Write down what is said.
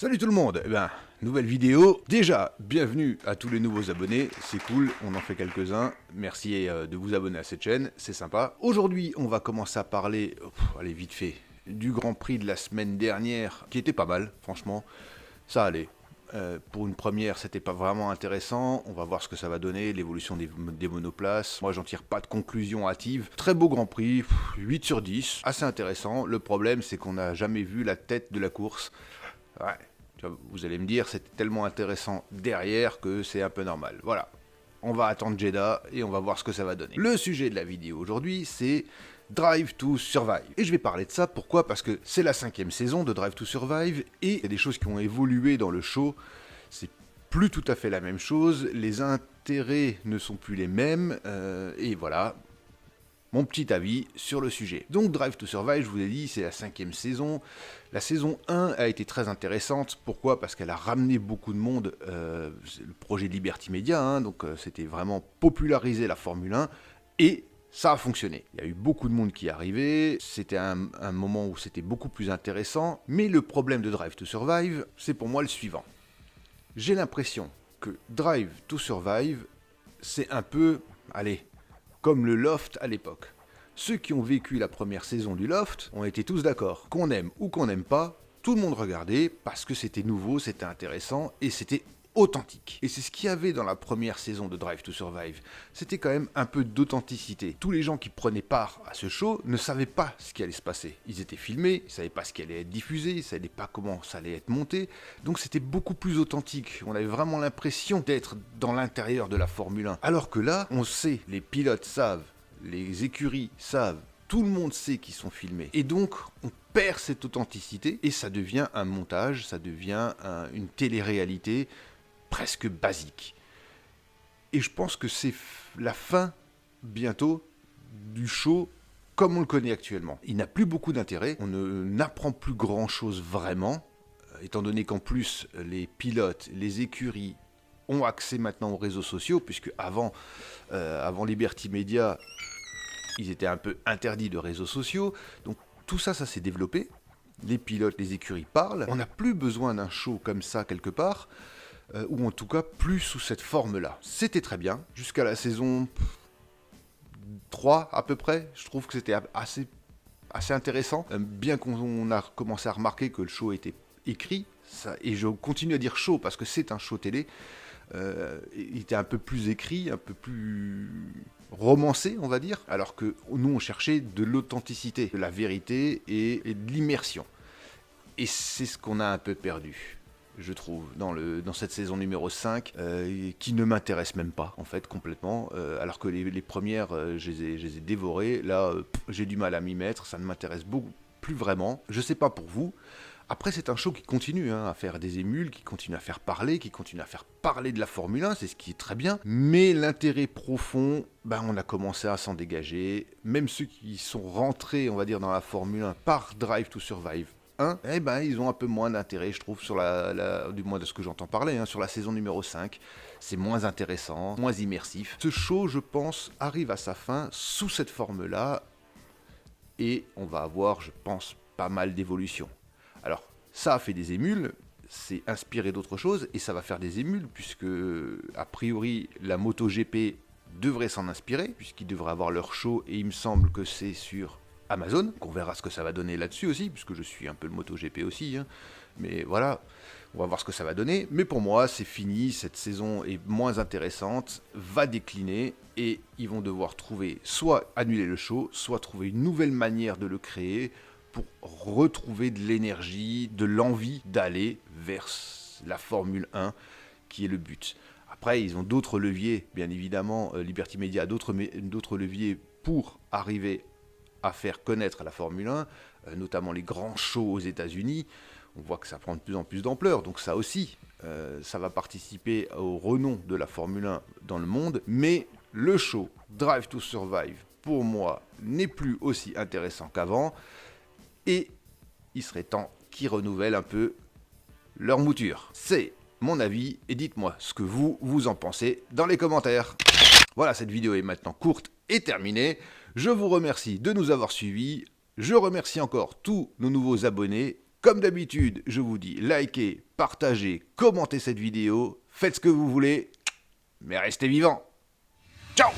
Salut tout le monde. Nouvelle vidéo. Déjà, bienvenue à tous les nouveaux abonnés, c'est cool, on en fait quelques-uns. Merci de vous abonner à cette chaîne, c'est sympa. Aujourd'hui, on va commencer à parler, allez vite fait, du Grand Prix de la semaine dernière, qui était pas mal, franchement. Ça allait. Pour une première, c'était pas vraiment intéressant. On va voir ce que ça va donner, l'évolution des monoplaces. Moi, j'en tire pas de conclusion hâtive. Très beau Grand Prix, 8 sur 10, assez intéressant. Le problème, c'est qu'on n'a jamais vu la tête de la course. Ouais, vous allez me dire, c'était tellement intéressant derrière que c'est un peu normal. Voilà, on va attendre Jeddah et on va voir ce que ça va donner. Le sujet de la vidéo aujourd'hui, c'est Drive to Survive. Et je vais parler de ça, pourquoi? Parce que c'est la 5e saison de Drive to Survive et il y a des choses qui ont évolué dans le show. C'est plus tout à fait la même chose, les intérêts ne sont plus les mêmes, et voilà mon petit avis sur le sujet. Donc Drive to Survive, je vous ai dit, c'est la 5e saison. La saison 1 a été très intéressante. Pourquoi? Parce qu'elle a ramené beaucoup de monde. Le projet Liberty Media, donc c'était vraiment populariser la Formule 1. Et ça a fonctionné. Il y a eu beaucoup de monde qui est arrivé. C'était un moment où c'était beaucoup plus intéressant. Mais le problème de Drive to Survive, c'est pour moi le suivant. J'ai l'impression que Drive to Survive, c'est un peu... allez, comme le Loft à l'époque. Ceux qui ont vécu la première saison du Loft ont été tous d'accord. Qu'on aime ou qu'on n'aime pas, tout le monde regardait parce que c'était nouveau, c'était intéressant et c'était authentique. Et c'est ce qu'il y avait dans la première saison de Drive to Survive. C'était quand même un peu d'authenticité. Tous les gens qui prenaient part à ce show ne savaient pas ce qui allait se passer. Ils étaient filmés, ils ne savaient pas ce qui allait être diffusé, ils ne savaient pas comment ça allait être monté. Donc c'était beaucoup plus authentique. On avait vraiment l'impression d'être dans l'intérieur de la Formule 1. Alors que là, on sait, les pilotes savent, les écuries savent, tout le monde sait qu'ils sont filmés. Et donc, on perd cette authenticité et ça devient un montage, ça devient une télé-réalité presque basique. Et je pense que c'est la fin, bientôt, du show comme on le connaît actuellement. Il n'a plus beaucoup d'intérêt, on n'apprend plus grand-chose vraiment, étant donné qu'en plus, les pilotes, les écuries ont accès maintenant aux réseaux sociaux, puisque avant Liberty Media, ils étaient un peu interdits de réseaux sociaux, donc tout ça, ça s'est développé. Les pilotes, les écuries parlent. On n'a plus besoin d'un show comme ça quelque part, ou en tout cas plus sous cette forme-là. C'était très bien, jusqu'à la saison 3 à peu près. Je trouve que c'était assez intéressant, bien qu'on a commencé à remarquer que le show était écrit, ça, et je continue à dire show parce que c'est un show télé, il était un peu plus écrit, un peu plus romancé, on va dire, alors que nous on cherchait de l'authenticité, de la vérité et de l'immersion. Et c'est ce qu'on a un peu perdu, je trouve, dans cette saison numéro 5, qui ne m'intéresse même pas, en fait, complètement, alors que les premières, je les ai dévorées. Là, j'ai du mal à m'y mettre, ça ne m'intéresse beaucoup plus vraiment. Je sais pas pour vous. Après, c'est un show qui continue à faire des émules, qui continue à faire parler, de la Formule 1, c'est ce qui est très bien. Mais l'intérêt profond, on a commencé à s'en dégager. Même ceux qui sont rentrés, on va dire, dans la Formule 1 par Drive to Survive 1, ils ont un peu moins d'intérêt, je trouve, sur du moins de ce que j'entends parler, sur la saison numéro 5. C'est moins intéressant, moins immersif. Ce show, je pense, arrive à sa fin sous cette forme-là. Et on va avoir, je pense, pas mal d'évolutions. Alors, ça a fait des émules, c'est inspiré d'autres choses, et ça va faire des émules, puisque, a priori, la MotoGP devrait s'en inspirer, puisqu'ils devraient avoir leur show, et il me semble que c'est sur Amazon, qu'on verra ce que ça va donner là-dessus aussi, puisque je suis un peu le MotoGP aussi, mais voilà, on va voir ce que ça va donner. Mais pour moi, c'est fini, cette saison est moins intéressante, va décliner, et ils vont devoir soit annuler le show, soit trouver une nouvelle manière de le créer, pour retrouver de l'énergie, de l'envie d'aller vers la Formule 1, qui est le but. Après, ils ont d'autres leviers, bien évidemment, Liberty Media a d'autres leviers pour arriver à faire connaître la Formule 1, notamment les grands shows aux États-Unis. On voit que ça prend de plus en plus d'ampleur, donc ça aussi, ça va participer au renom de la Formule 1 dans le monde. Mais le show Drive to Survive, pour moi, n'est plus aussi intéressant qu'avant. Et il serait temps qu'ils renouvellent un peu leur mouture. C'est mon avis, et dites-moi ce que vous en pensez dans les commentaires. Voilà, cette vidéo est maintenant courte et terminée. Je vous remercie de nous avoir suivis. Je remercie encore tous nos nouveaux abonnés. Comme d'habitude, je vous dis likez, partagez, commentez cette vidéo, faites ce que vous voulez, mais restez vivants. Ciao!